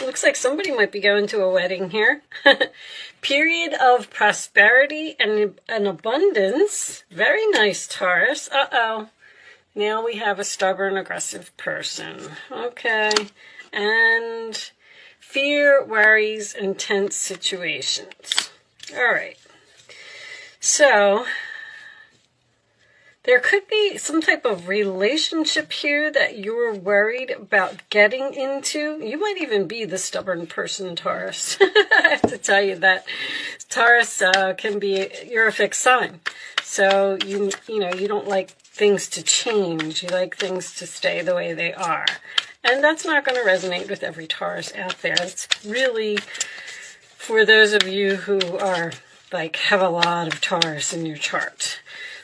Looks like somebody might be going to a wedding here. Period of prosperity and an abundance. Very nice, Taurus. Uh-oh. Now we have a stubborn, aggressive person. Okay. And fear, worries, intense situations. All right. So there could be some type of relationship here that you're worried about getting into. You might even be the stubborn person, Taurus. I have to tell you that. Taurus can be, you're a fixed sign. So, you don't like things to change. You like things to stay the way they are. And that's not going to resonate with every Taurus out there. It's really for those of you who are, have a lot of Taurus in your chart.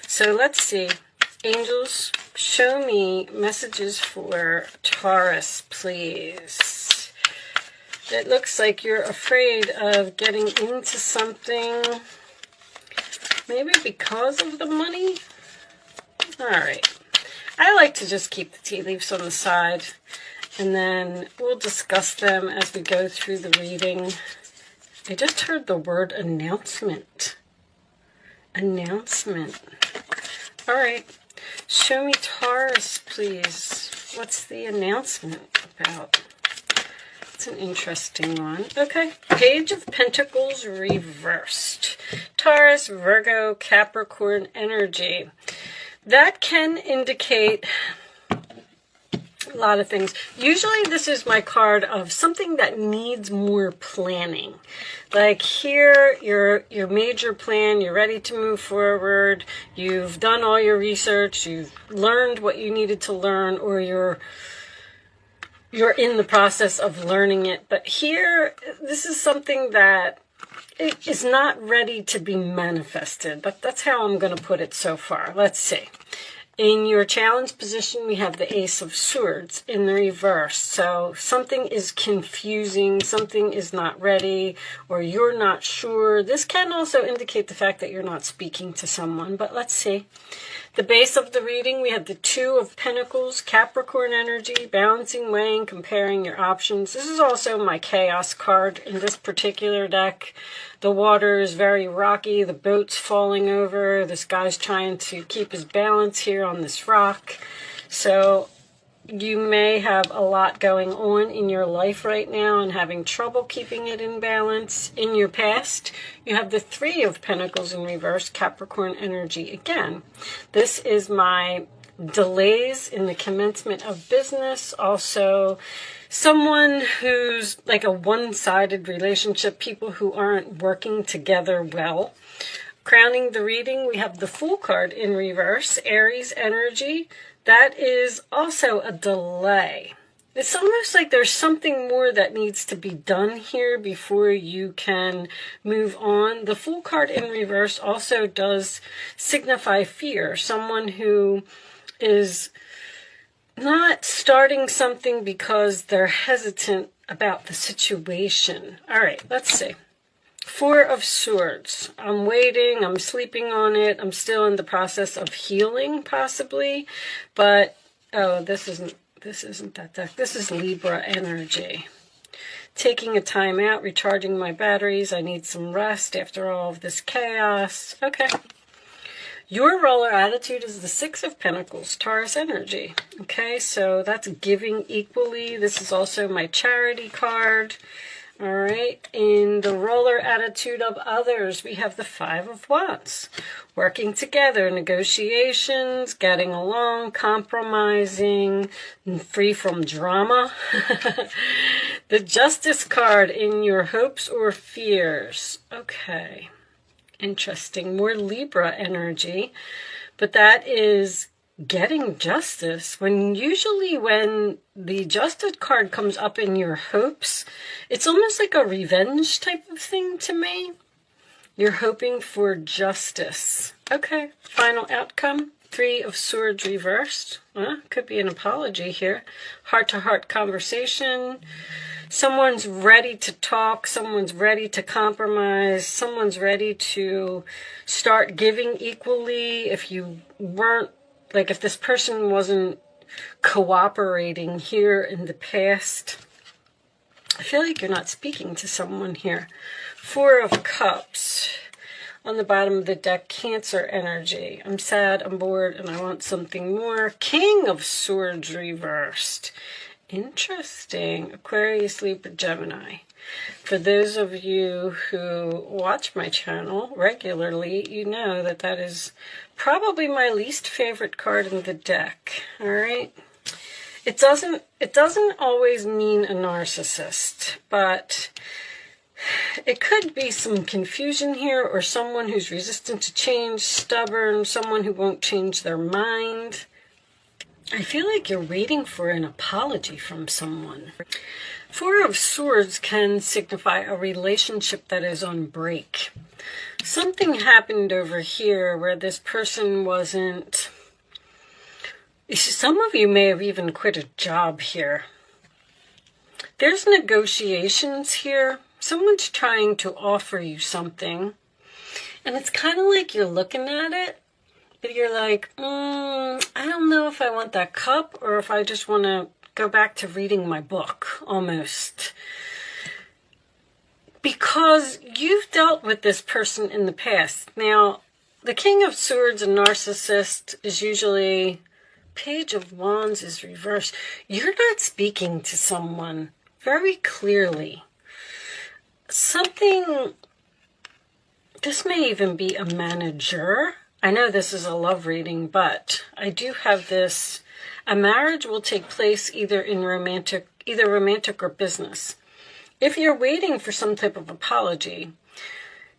So let's see. Angels, show me messages for Taurus, please. It looks like you're afraid of getting into something, maybe because of the money. All right. I like to just keep the tea leaves on the side, and then we'll discuss them as we go through the reading. I just heard the word announcement. Announcement. All right. Show me Taurus, please. What's the announcement about? It's an interesting one. Okay. Page of Pentacles reversed. Taurus, Virgo, Capricorn energy. That can indicate a lot of things. Usually this is my card of something that needs more planning. Like here, your major plan, you're ready to move forward, you've done all your research, you've learned what you needed to learn, or you're in the process of learning it. But here, this is something that it is not ready to be manifested. But that's how I'm going to put it so far. Let's see. In your challenge position, we have the Ace of Swords in the reverse. So something is confusing, something is not ready, or you're not sure. This can also indicate the fact that you're not speaking to someone, but let's see. The base of the reading, we have the Two of Pentacles, Capricorn energy, balancing, weighing, comparing your options. This is also my chaos card in this particular deck. The water is very rocky, the boat's falling over, this guy's trying to keep his balance here on this rock. So you may have a lot going on in your life right now and having trouble keeping it in balance. In your past, you have the Three of Pentacles in reverse, Capricorn energy again. This is my delays in the commencement of business. Also, someone who's like a one-sided relationship, people who aren't working together well. Crowning the reading, we have the Fool card in reverse, Aries energy. That is also a delay. It's almost like there's something more that needs to be done here before you can move on. The Fool card in reverse also does signify fear. Someone who is not starting something because they're hesitant about the situation. All right, let's see. Four of Swords. I'm waiting. I'm sleeping on it. I'm still in the process of healing, possibly. But, oh, this isn't that deck. This is Libra energy. Taking a time out, recharging my batteries. I need some rest after all of this chaos. Okay. Your roller attitude is the Six of Pentacles, Taurus energy. Okay, so that's giving equally. This is also my charity card. All right, in the roller attitude of others, we have the Five of Wands. Working together, negotiations, getting along, compromising, free from drama. The Justice card in your hopes or fears. Okay, interesting. More Libra energy, but that is getting justice. Usually when the Justice card comes up in your hopes, it's almost like a revenge type of thing to me. You're hoping for justice. Okay, final outcome. Three of Swords reversed. Could be an apology here. Heart-to-heart conversation. Someone's ready to talk. Someone's ready to compromise. Someone's ready to start giving equally. If you weren't, if this person wasn't cooperating here in the past, I feel like you're not speaking to someone here. Four of Cups. On the bottom of the deck, Cancer energy. I'm sad, I'm bored, and I want something more. King of Swords reversed. Interesting. Aquarius, Libra, Gemini. For those of you who watch my channel regularly, you know that that is probably my least favorite card in the deck. All right. It doesn't always mean a narcissist, but it could be some confusion here, or someone who's resistant to change, stubborn, someone who won't change their mind. I feel like you're waiting for an apology from someone. Four of Swords can signify a relationship that is on break. Something happened over here where this person wasn't... Some of you may have even quit a job here. There's negotiations here. Someone's trying to offer you something. And it's kind of like you're looking at it. But you're like, I don't know if I want that cup or if I just want to go back to reading my book, almost. Because you've dealt with this person in the past. Now, the King of Swords, a narcissist, is usually... Page of Wands is reversed. You're not speaking to someone very clearly. Something... This may even be a manager. I know this is a love reading, but I do have this. A marriage will take place either romantic or business. If you're waiting for some type of apology,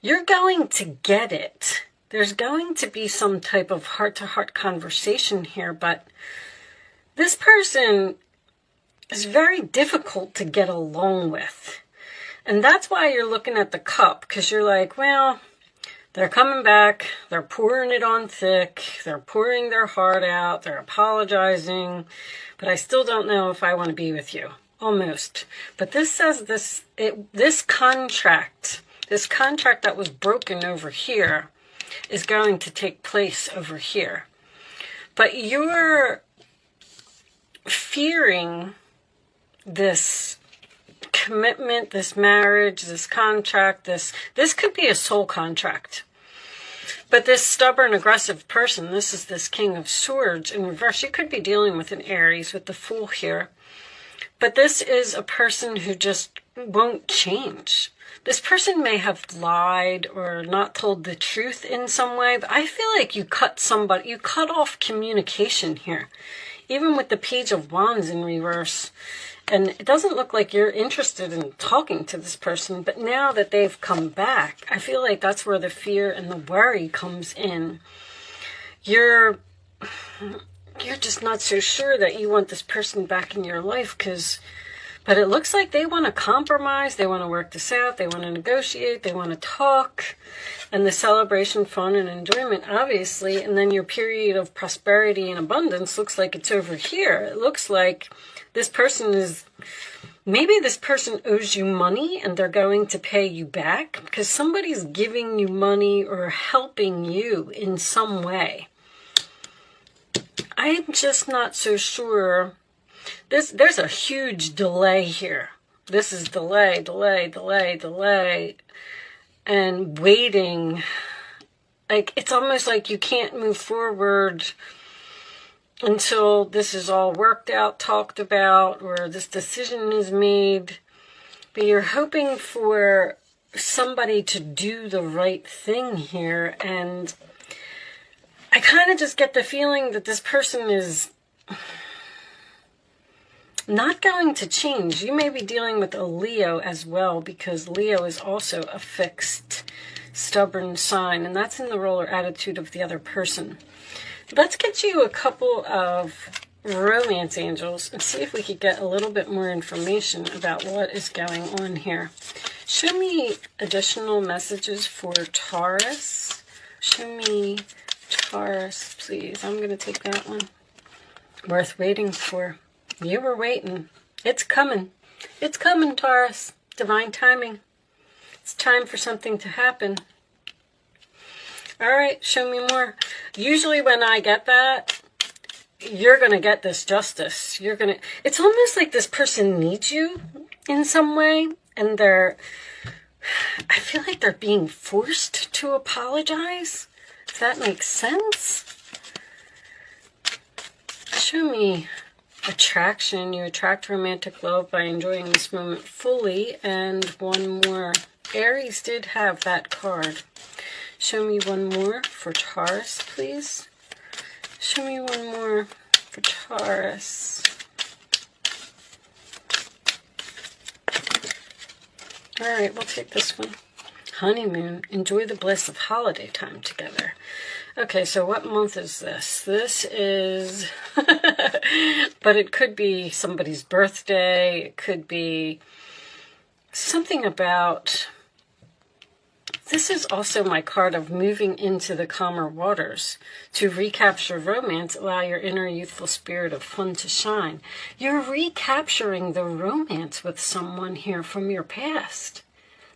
you're going to get it. There's going to be some type of heart-to-heart conversation here, but this person is very difficult to get along with. And that's why you're looking at the cup, because you're like, well... They're coming back, they're pouring it on thick, they're pouring their heart out, they're apologizing, but I still don't know if I want to be with you. Almost. But this says this contract that was broken over here is going to take place over here. But you're fearing this commitment, this marriage, this contract, this could be a soul contract. But this stubborn, aggressive person, this is this King of Swords in reverse. You could be dealing with an Aries with the Fool here. But this is a person who just won't change. This person may have lied or not told the truth in some way, but I feel like you cut off communication here. Even with the Page of Wands in reverse. And it doesn't look like you're interested in talking to this person, but now that they've come back, I feel like that's where the fear and the worry comes in. You're just not so sure that you want this person back in your life, but it looks like they want to compromise, they want to work this out, they want to negotiate, they want to talk, and the celebration, fun, and enjoyment, obviously, and then your period of prosperity and abundance looks like it's over here. It looks like this person maybe this person owes you money and they're going to pay you back because somebody's giving you money or helping you in some way. I'm just not so sure. There's a huge delay here. This is delay, and waiting. Like, it's almost like you can't move forward until this is all worked out, talked about, or this decision is made. But you're hoping for somebody to do the right thing here. And I kind of just get the feeling that this person is not going to change. You may be dealing with a Leo as well, because Leo is also a fixed, stubborn sign. And that's in the role or attitude of the other person. Let's get you a couple of romance angels and see if we could get a little bit more information about what is going on here. Show me additional messages for Taurus. Show me Taurus, please. I'm going to take that one. Worth waiting for. You were waiting. It's coming. It's coming, Taurus. Divine timing. It's time for something to happen. All right, show me more. Usually when I get that, you're going to get this justice. It's almost like this person needs you. in some way, and I feel like they're being forced to apologize. If that makes sense. Show me attraction. You attract romantic love by enjoying this moment fully. And one more. Aries did have that card. Show me one more for Taurus, please. Show me one more for Taurus. All right, we'll take this one. Honeymoon. Enjoy the bliss of holiday time together. Okay, so what month is this? This is, but it could be somebody's birthday. It could be something about, this is also my card of moving into the calmer waters. To recapture romance, allow your inner youthful spirit of fun to shine. You're recapturing the romance with someone here from your past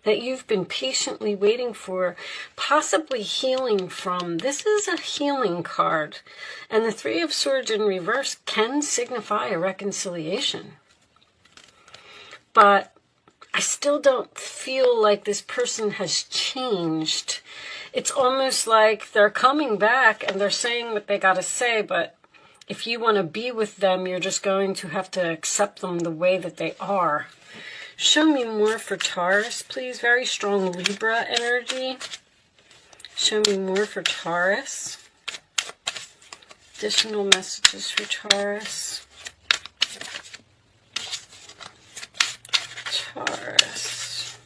that you've been patiently waiting for, possibly healing from. This is a healing card. And the Three of Swords in reverse can signify a reconciliation. But I still don't feel like this person has changed. It's almost like they're coming back and they're saying what they got to say, but if you want to be with them, you're just going to have to accept them the way that they are. Show me more for Taurus, please. Very strong Libra energy. Show me more for Taurus. Additional messages for Taurus. Taurus.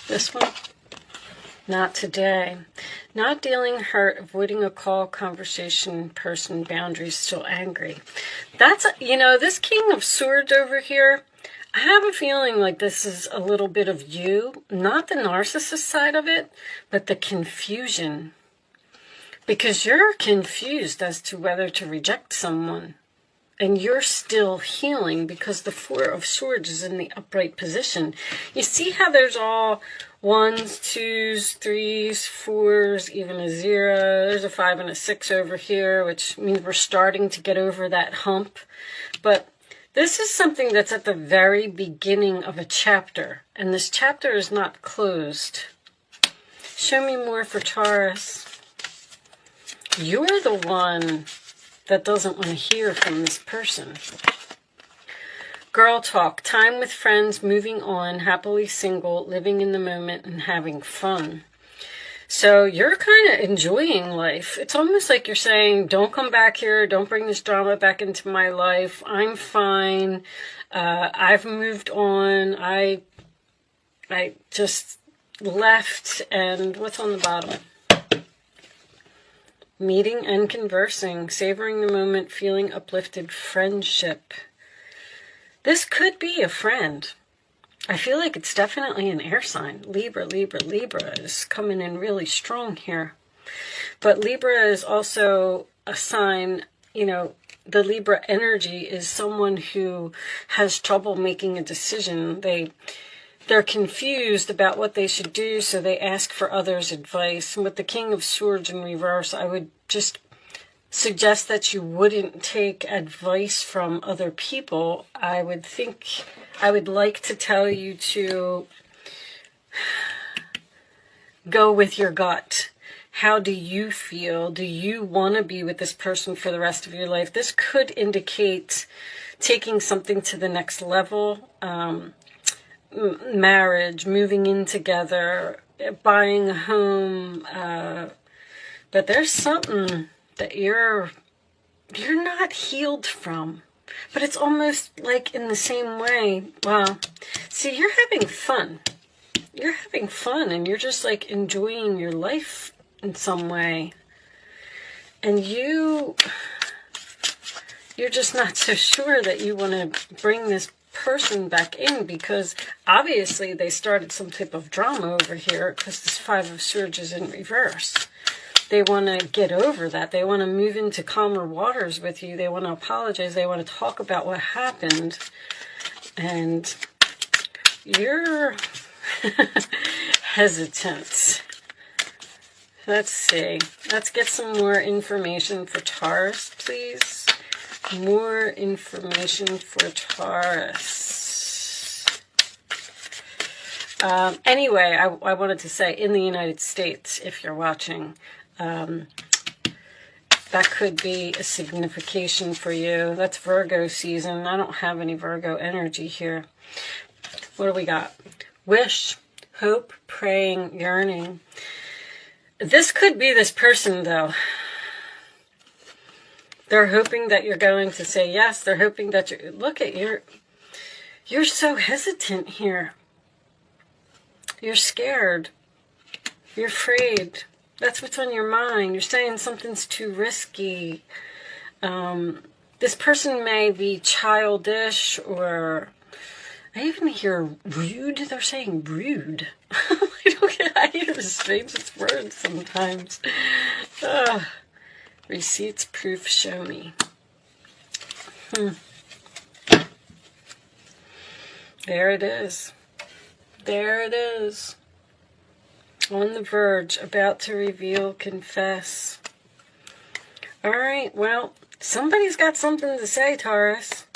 This one? Not today. Not dealing hurt, avoiding a call, conversation, person, boundaries, still angry. That's, this King of Swords over here, I have a feeling like this is a little bit of you, not the narcissist side of it, but the confusion. Because you're confused as to whether to reject someone. And you're still healing because the Four of Swords is in the upright position. You see how there's all 1s, 2s, 3s, 4s, even a 0. There's a 5 and a 6 over here, which means we're starting to get over that hump. But this is something that's at the very beginning of a chapter. And this chapter is not closed. Show me more for Taurus. You're the one that doesn't want to hear from this person. Girl talk, time with friends, moving on, happily single, living in the moment, and having fun. So you're kind of enjoying life. It's almost like you're saying, don't come back here, don't bring this drama back into my life. I'm fine. I've moved on. I just left, and what's on the bottom? Meeting and conversing, savoring the moment, feeling uplifted, friendship. This could be a friend. I feel like it's definitely an air sign. Libra, Libra, Libra is coming in really strong here. But Libra is also a sign, the Libra energy is someone who has trouble making a decision. They're confused about what they should do, so they ask for others' advice. And with the King of Swords in reverse, I would just suggest that you wouldn't take advice from other people. I would like to tell you to go with your gut. How do you feel? Do you want to be with this person for the rest of your life? This could indicate taking something to the next level. Marriage, moving in together, buying a home, but there's something that you're not healed from. But it's almost like in the same way. Wow. See, you're having fun. You're having fun, and you're just like enjoying your life in some way. And you're just not so sure that you want to bring this person back in, because obviously they started some type of drama over here, because this Five of Swords is in reverse. They want to get over that. They want to move into calmer waters with you. They want to apologize. They want to talk about what happened. And you're hesitant. Let's see. Let's get some more information for Taurus, please. More information for Taurus. Anyway, I wanted to say, in the United States, if you're watching, that could be a signification for you. That's Virgo season. I don't have any Virgo energy here. What do we got? Wish, hope, praying, yearning. This could be this person, though. They're hoping that you're going to say yes. They're hoping that you're... Look at you're so hesitant here. You're scared. You're afraid. That's what's on your mind. You're saying something's too risky. This person may be childish, or I even hear rude. They're saying rude. I hear the strangest words sometimes. Receipts, proof, show me. There it is. There it is. On the verge, about to reveal, confess. All right, well, somebody's got something to say, Taurus.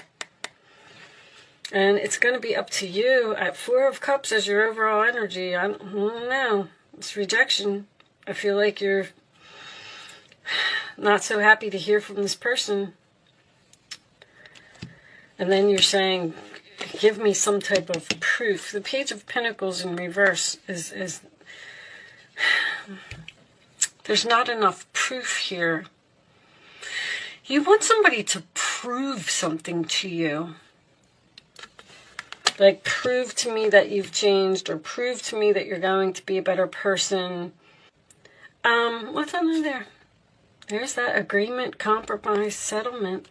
And it's going to be up to you. At Four of Cups as your overall energy, I don't know. It's rejection. I feel like you're not so happy to hear from this person. And then you're saying, give me some type of proof. The Page of Pentacles in reverse is there's not enough proof here. You want somebody to prove something to you. Like, prove to me that you've changed, or prove to me that you're going to be a better person. What's under there? There's that agreement, compromise, settlement.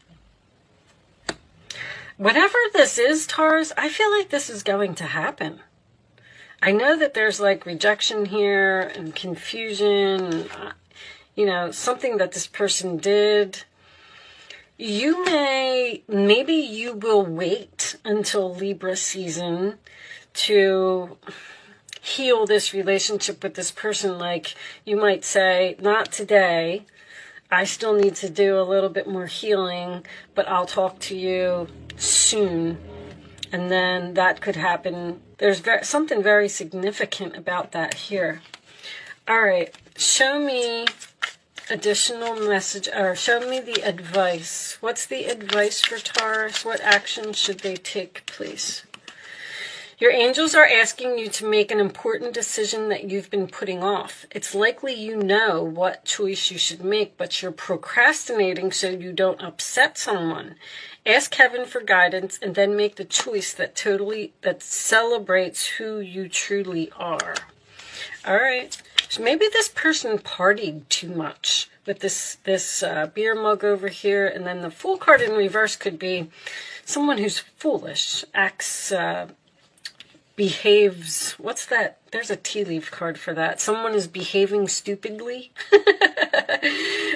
Whatever this is, Taurus, I feel like this is going to happen. I know that there's like rejection here and confusion, something that this person did. Maybe you will wait until Libra season to heal this relationship with this person. Like, you might say, not today. I still need to do a little bit more healing, but I'll talk to you soon. And then that could happen. There's something very significant about that here. All right, show me additional message, or show me the advice. What's the advice for Taurus? What action should they take, please? Your angels are asking you to make an important decision that you've been putting off. It's likely you know what choice you should make, but you're procrastinating so you don't upset someone. Ask heaven for guidance and then make the choice that celebrates who you truly are. All right. So maybe this person partied too much with this beer mug over here, and then the Fool card in reverse could be someone who's foolish, acts, behaves. What's that? There's a tea leaf card for that. Someone is behaving stupidly.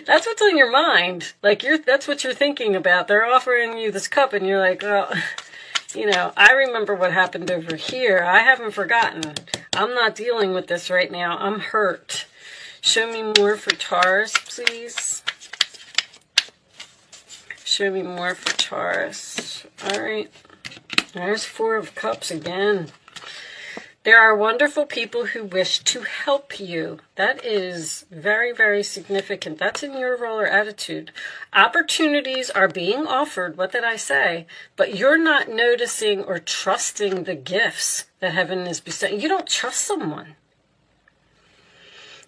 That's what's on your mind. Like, that's what you're thinking about. They're offering you this cup, and you're like, well, I remember what happened over here. I haven't forgotten. I'm not dealing with this right now. I'm hurt. Show me more for Taurus, please. Show me more for Taurus. All right. There's Four of Cups again. There are wonderful people who wish to help you. That is very, very significant. That's in your role or attitude. Opportunities are being offered, what did I say? But you're not noticing or trusting the gifts that heaven is bestowing. You don't trust someone.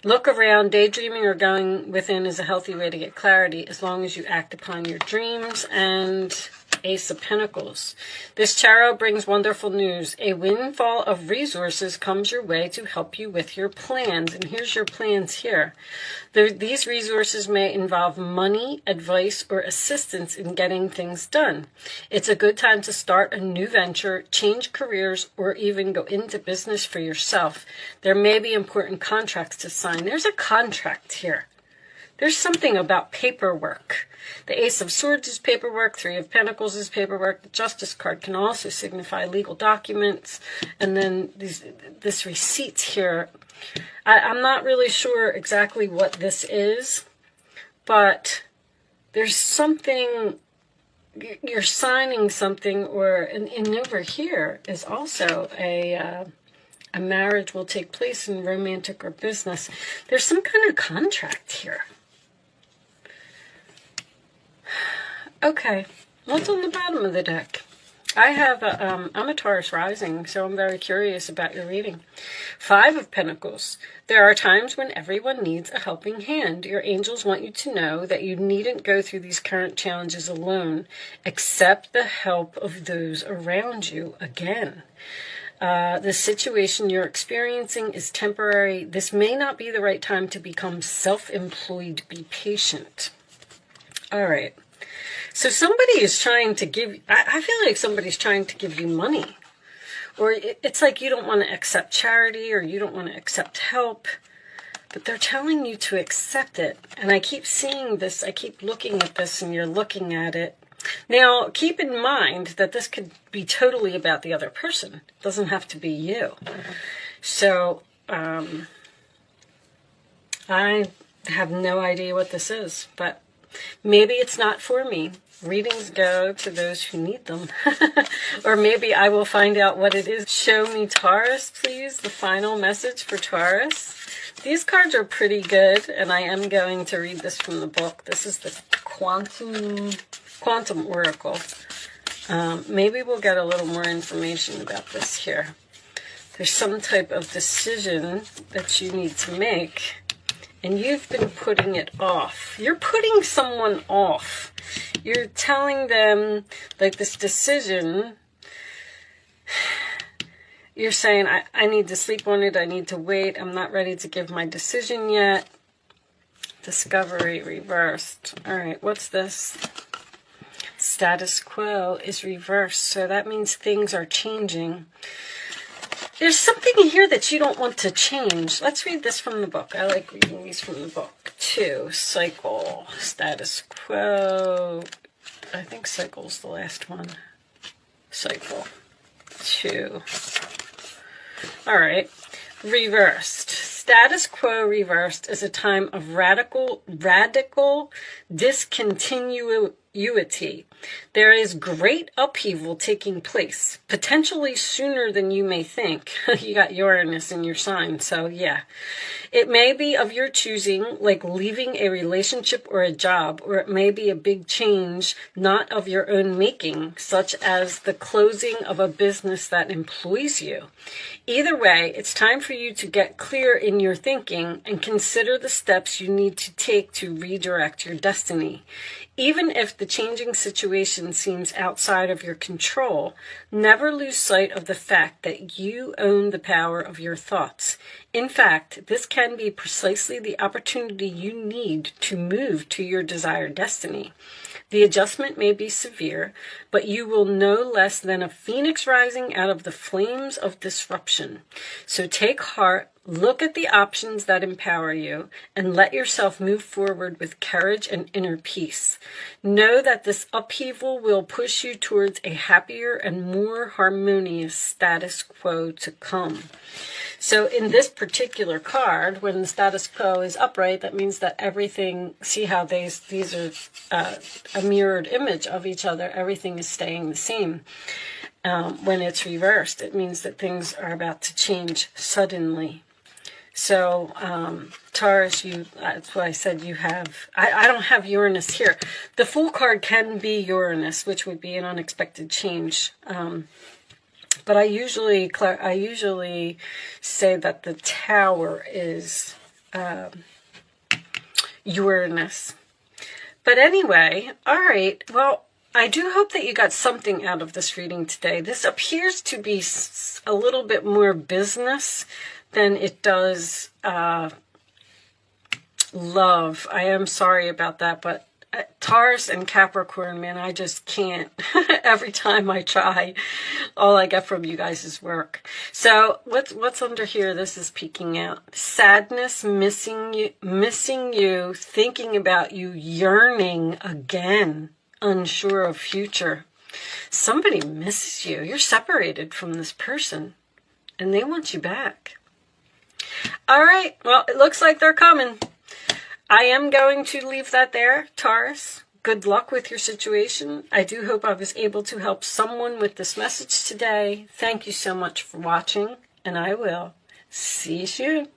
Look around. Daydreaming or going within is a healthy way to get clarity, as long as you act upon your dreams. And Ace of Pentacles. This tarot brings wonderful news. A windfall of resources comes your way to help you with your plans. And here's your plans here. These resources may involve money, advice, or assistance in getting things done. It's a good time to start a new venture, change careers, or even go into business for yourself. There may be important contracts to sign. There's a contract here. There's something about paperwork. The Ace of Swords is paperwork. Three of Pentacles is paperwork. The Justice card can also signify legal documents. And then this receipts here. I'm not really sure exactly what this is, but there's something you're signing something, or and over here is also a marriage will take place in romantic or business. There's some kind of contract here. Okay, what's on the bottom of the deck? I'm a Taurus rising, so I'm very curious about your reading. 5 of Pentacles. There are times when everyone needs a helping hand. Your angels want you to know that you needn't go through these current challenges alone. Accept the help of those around you. Again, the situation you're experiencing is temporary. This may not be the right time to become self-employed. Be patient. All right. So somebody is trying to give, I feel like somebody's trying to give you money. Or it's like you don't want to accept charity, or you don't want to accept help. But they're telling you to accept it. And I keep seeing this, I keep looking at this, and you're looking at it. Now, keep in mind that this could be totally about the other person. It doesn't have to be you. So, I have no idea what this is, but maybe it's not for me. Readings go to those who need them. Or maybe I will find out what it is. Show me Taurus, please. The final message for Taurus. These cards are pretty good, and I am going to read this from the book. This is the Quantum Oracle. Maybe we'll get a little more information about this here. There's some type of decision that you need to make, and you've been putting it off. You're putting someone off. You're telling them, like, this decision, you're saying, I need to sleep on it, I need to wait, I'm not ready to give my decision yet. Discovery reversed. All right, what's this? Status quo is reversed, so that means things are changing. There's something here that you don't want to change. Let's read this from the book. I like reading these from the book, too. Cycle, status quo. I think cycle's the last one. Cycle, 2. All right, reversed. Status quo reversed is a time of radical discontinuity. There is great upheaval taking place, potentially sooner than you may think. You got Uranus in your sign, so yeah. It may be of your choosing, like leaving a relationship or a job, or it may be a big change not of your own making, such as the closing of a business that employs you. Either way, it's time for you to get clear in your thinking and consider the steps you need to take to redirect your destiny. Even if the changing situation seems outside of your control, never lose sight of the fact that you own the power of your thoughts. In fact, this can be precisely the opportunity you need to move to your desired destiny. The adjustment may be severe, but you will no less than a phoenix rising out of the flames of disruption. So take heart, look at the options that empower you, and let yourself move forward with courage and inner peace. Know that this upheaval will push you towards a happier and more harmonious status quo to come. So in this particular card, when the status quo is upright, that means that everything, see how these are a mirrored image of each other, everything is staying the same. When it's reversed, it means that things are about to change suddenly. So, Taurus, that's why I said you have, I don't have Uranus here. The Fool card can be Uranus, which would be an unexpected change. But I usually say that the Tower is Uranus. But anyway, all right, well, I do hope that you got something out of this reading today. This appears to be a little bit more business than it does love. I am sorry about that, but Taurus and Capricorn, man, I just can't. Every time I try, all I get from you guys is work. So what's under here? This is peeking out. Sadness, missing you, thinking about you, yearning again, unsure of future. Somebody misses you. You're separated from this person, and they want you back. All right, well, it looks like they're coming. I am going to leave that there, Taurus. Good luck with your situation. I do hope I was able to help someone with this message today. Thank you so much for watching, and I will see you soon.